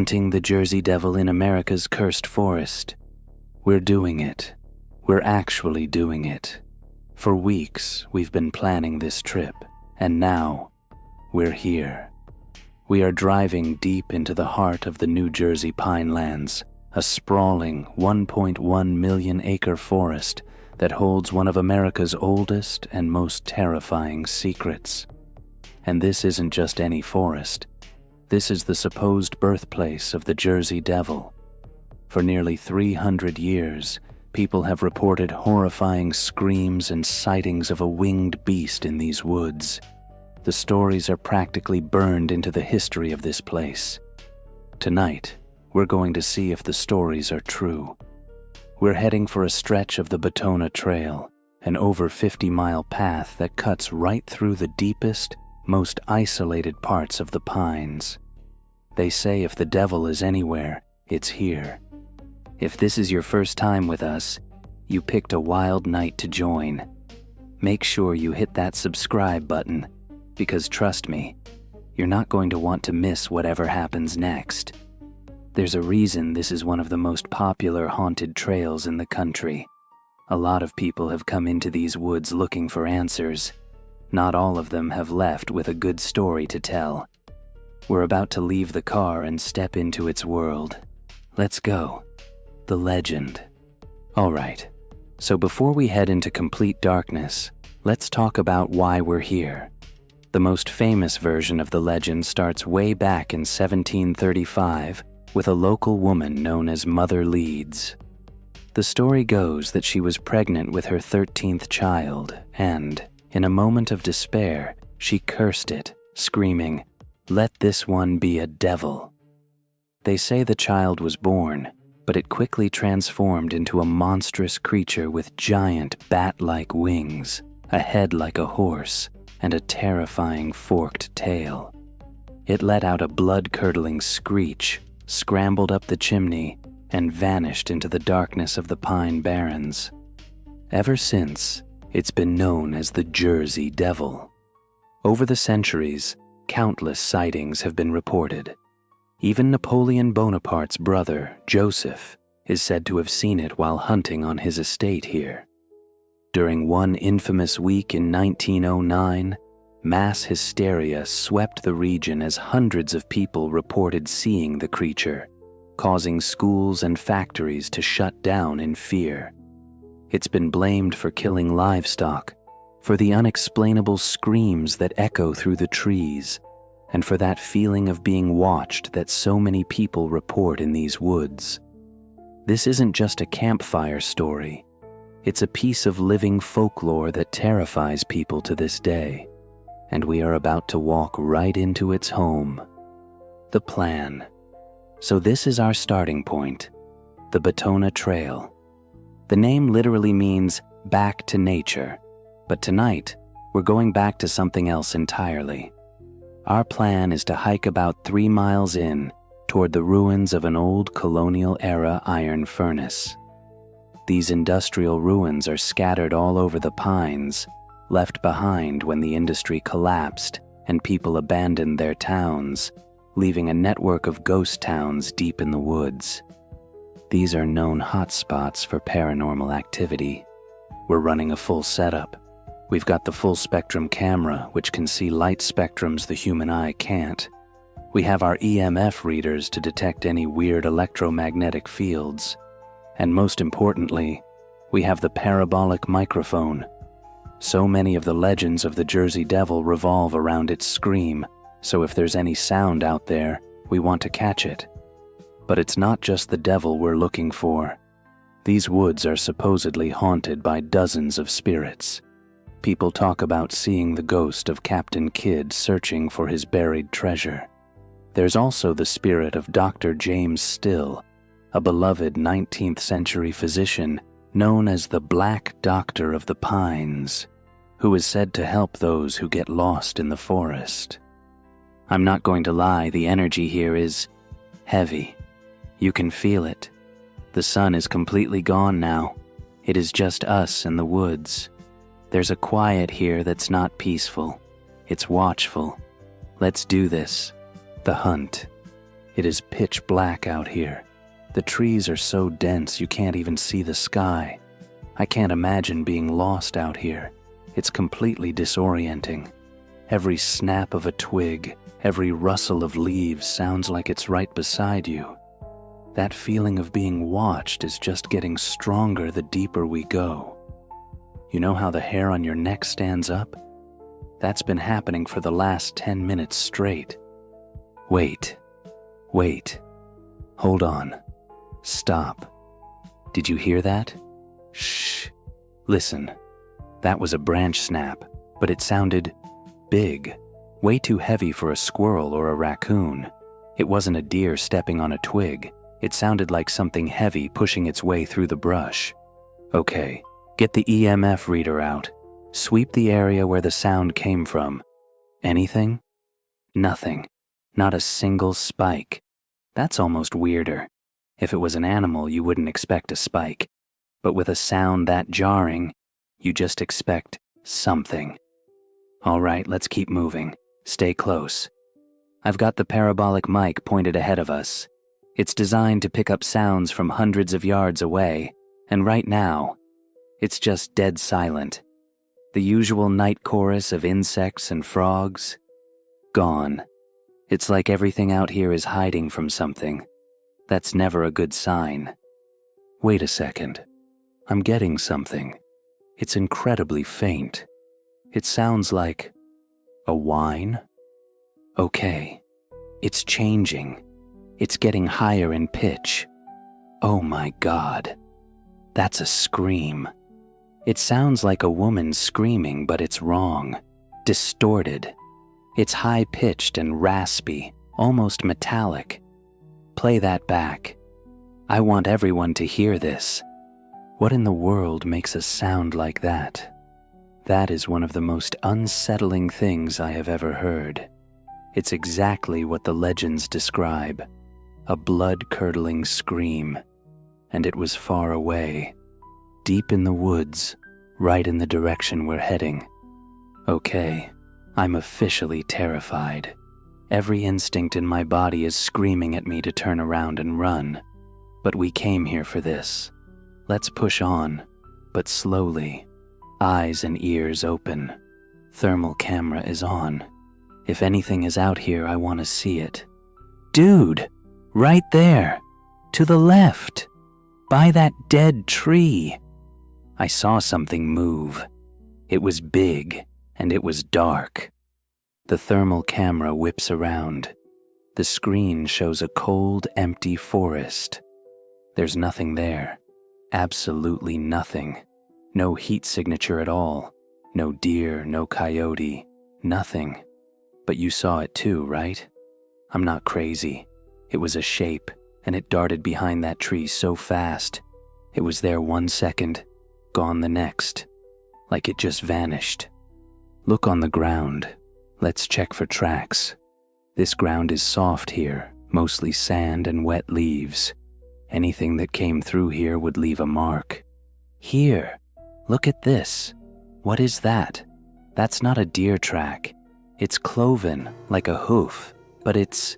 Hunting the Jersey Devil in America's cursed forest. We're doing it. We're actually doing it. For weeks, we've been planning this trip, and now, we're here. We are driving deep into the heart of the New Jersey Pinelands, a sprawling 1.1 million acre forest that holds one of America's oldest and most terrifying secrets. And this isn't just any forest. This is the supposed birthplace of the Jersey Devil. For nearly 300 years, people have reported horrifying screams and sightings of a winged beast in these woods. The stories are practically burned into the history of this place. Tonight, we're going to see if the stories are true. We're heading for a stretch of the Batona Trail, an over 50-mile path that cuts right through the deepest, most isolated parts of the pines. They say if the devil is anywhere, it's here. If this is your first time with us, you picked a wild night to join. Make sure you hit that subscribe button, because trust me, you're not going to want to miss whatever happens next. There's a reason this is one of the most popular haunted trails in the country. A lot of people have come into these woods looking for answers. Not all of them have left with a good story to tell. We're about to leave the car and step into its world. Let's go. The legend. All right, so before we head into complete darkness, let's talk about why we're here. The most famous version of the legend starts way back in 1735 with a local woman known as Mother Leeds. The story goes that she was pregnant with her 13th child and, in a moment of despair, she cursed it, screaming, "Let this one be a devil." They say the child was born, but it quickly transformed into a monstrous creature with giant bat-like wings, a head like a horse, and a terrifying forked tail. It let out a blood-curdling screech, scrambled up the chimney, and vanished into the darkness of the Pine Barrens. Ever since, it's been known as the Jersey Devil. Over the centuries, countless sightings have been reported. Even Napoleon Bonaparte's brother, Joseph, is said to have seen it while hunting on his estate here. During one infamous week in 1909, mass hysteria swept the region as hundreds of people reported seeing the creature, causing schools and factories to shut down in fear. It's been blamed for killing livestock, for the unexplainable screams that echo through the trees, and for that feeling of being watched that so many people report in these woods. This isn't just a campfire story. It's a piece of living folklore that terrifies people to this day, and we are about to walk right into its home. The plan. So this is our starting point, the Batona Trail. The name literally means back to nature, but tonight we're going back to something else entirely. Our plan is to hike about 3 miles in toward the ruins of an old colonial-era iron furnace. These industrial ruins are scattered all over the pines, left behind when the industry collapsed and people abandoned their towns, leaving a network of ghost towns deep in the woods. These are known hotspots for paranormal activity. We're running a full setup. We've got the full-spectrum camera, which can see light spectrums the human eye can't. We have our EMF readers to detect any weird electromagnetic fields. And most importantly, we have the parabolic microphone. So many of the legends of the Jersey Devil revolve around its scream, so if there's any sound out there, we want to catch it. But it's not just the devil we're looking for. These woods are supposedly haunted by dozens of spirits. People talk about seeing the ghost of Captain Kidd searching for his buried treasure. There's also the spirit of Dr. James Still, a beloved 19th century physician known as the Black Doctor of the Pines, who is said to help those who get lost in the forest. I'm not going to lie, the energy here is heavy. You can feel it. The sun is completely gone now. It is just us and the woods. There's a quiet here that's not peaceful. It's watchful. Let's do this. The hunt. It is pitch black out here. The trees are so dense you can't even see the sky. I can't imagine being lost out here. It's completely disorienting. Every snap of a twig, every rustle of leaves sounds like it's right beside you. That feeling of being watched is just getting stronger the deeper we go. You know how the hair on your neck stands up? That's been happening for the last 10 minutes straight. Wait. Hold on. Stop. Did you hear that? Shh. Listen. That was a branch snap, but it sounded big. Way too heavy for a squirrel or a raccoon. It wasn't a deer stepping on a twig. It sounded like something heavy pushing its way through the brush. Okay, get the EMF reader out. Sweep the area where the sound came from. Anything? Nothing. Not a single spike. That's almost weirder. If it was an animal, you wouldn't expect a spike. But with a sound that jarring, you just expect something. All right, let's keep moving. Stay close. I've got the parabolic mic pointed ahead of us. It's designed to pick up sounds from hundreds of yards away, and right now, it's just dead silent. The usual night chorus of insects and frogs, gone. It's like everything out here is hiding from something. That's never a good sign. Wait a second. I'm getting something. It's incredibly faint. It sounds like a whine. Okay, it's changing. It's getting higher in pitch. Oh my God. That's a scream. It sounds like a woman screaming, but it's wrong. Distorted. It's high-pitched and raspy, almost metallic. Play that back. I want everyone to hear this. What in the world makes a sound like that? That is one of the most unsettling things I have ever heard. It's exactly what the legends describe. A blood-curdling scream. And it was far away. Deep in the woods, right in the direction we're heading. Okay, I'm officially terrified. Every instinct in my body is screaming at me to turn around and run. But we came here for this. Let's push on, but slowly. Eyes and ears open. Thermal camera is on. If anything is out here, I want to see it. Dude, right there, to the left, by that dead tree. I saw something move. It was big, and it was dark. The thermal camera whips around. The screen shows a cold, empty forest. There's nothing there. Absolutely nothing. No heat signature at all. No deer, no coyote, nothing. But you saw it too, right? I'm not crazy. It was a shape, and it darted behind that tree so fast. It was there 1 second, gone the next. Like it just vanished. Look on the ground. Let's check for tracks. This ground is soft here, mostly sand and wet leaves. Anything that came through here would leave a mark. Here, look at this. What is that? That's not a deer track. It's cloven, like a hoof, but it's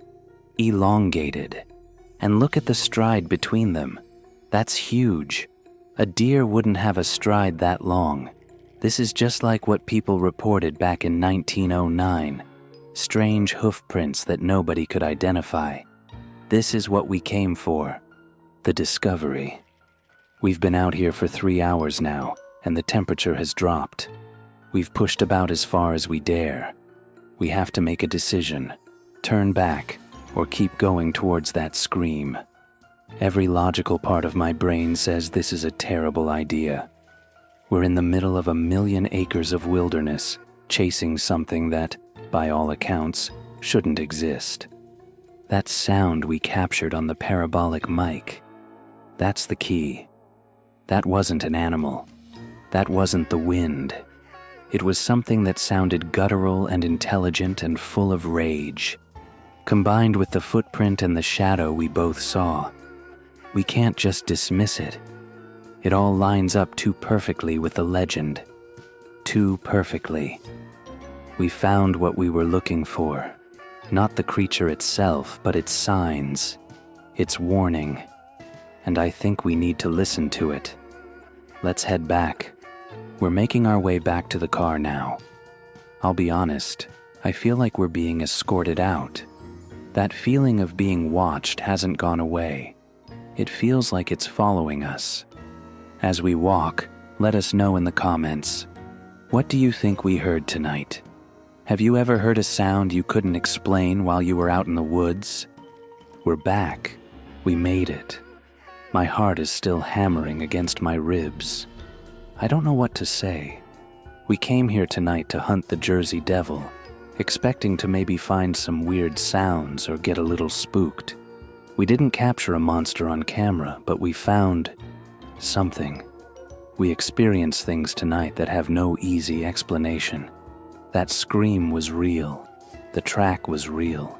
elongated. And look at the stride between them. That's huge. A deer wouldn't have a stride that long. This is just like what people reported back in 1909. Strange hoof prints that nobody could identify. This is what we came for. The discovery. We've been out here for 3 hours now, and the temperature has dropped. We've pushed about as far as we dare. We have to make a decision. Turn back, or keep going towards that scream. Every logical part of my brain says this is a terrible idea. We're in the middle of 1,000,000 acres of wilderness, chasing something that, by all accounts, shouldn't exist. That sound we captured on the parabolic mic, that's the key. That wasn't an animal. That wasn't the wind. It was something that sounded guttural and intelligent and full of rage. Combined with the footprint and the shadow we both saw, we can't just dismiss it. It all lines up too perfectly with the legend. Too perfectly. We found what we were looking for. Not the creature itself, but its signs, its warning. And I think we need to listen to it. Let's head back. We're making our way back to the car now. I'll be honest, I feel like we're being escorted out. That feeling of being watched hasn't gone away. It feels like it's following us. As we walk, let us know in the comments. What do you think we heard tonight? Have you ever heard a sound you couldn't explain while you were out in the woods? We're back. We made it. My heart is still hammering against my ribs. I don't know what to say. We came here tonight to hunt the Jersey Devil, expecting to maybe find some weird sounds or get a little spooked. We didn't capture a monster on camera, but we found something. We experienced things tonight that have no easy explanation. That scream was real. The track was real.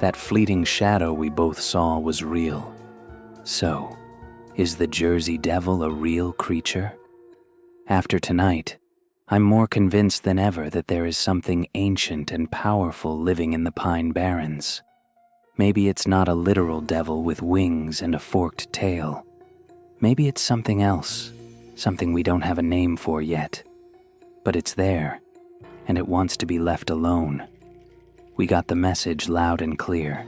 That fleeting shadow we both saw was real. So, is the Jersey Devil a real creature? After tonight, I'm more convinced than ever that there is something ancient and powerful living in the Pine Barrens. Maybe it's not a literal devil with wings and a forked tail. Maybe it's something else, something we don't have a name for yet. But it's there, and it wants to be left alone. We got the message loud and clear.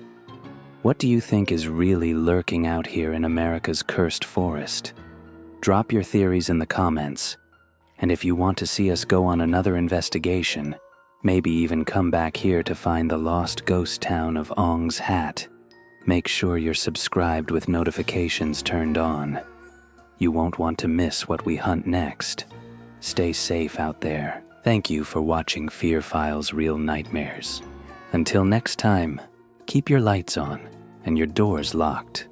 What do you think is really lurking out here in America's cursed forest? Drop your theories in the comments. And if you want to see us go on another investigation, maybe even come back here to find the lost ghost town of Ong's Hat, make sure you're subscribed with notifications turned on. You won't want to miss what we hunt next. Stay safe out there. Thank you for watching Fear Files Real Nightmares. Until next time, keep your lights on and your doors locked.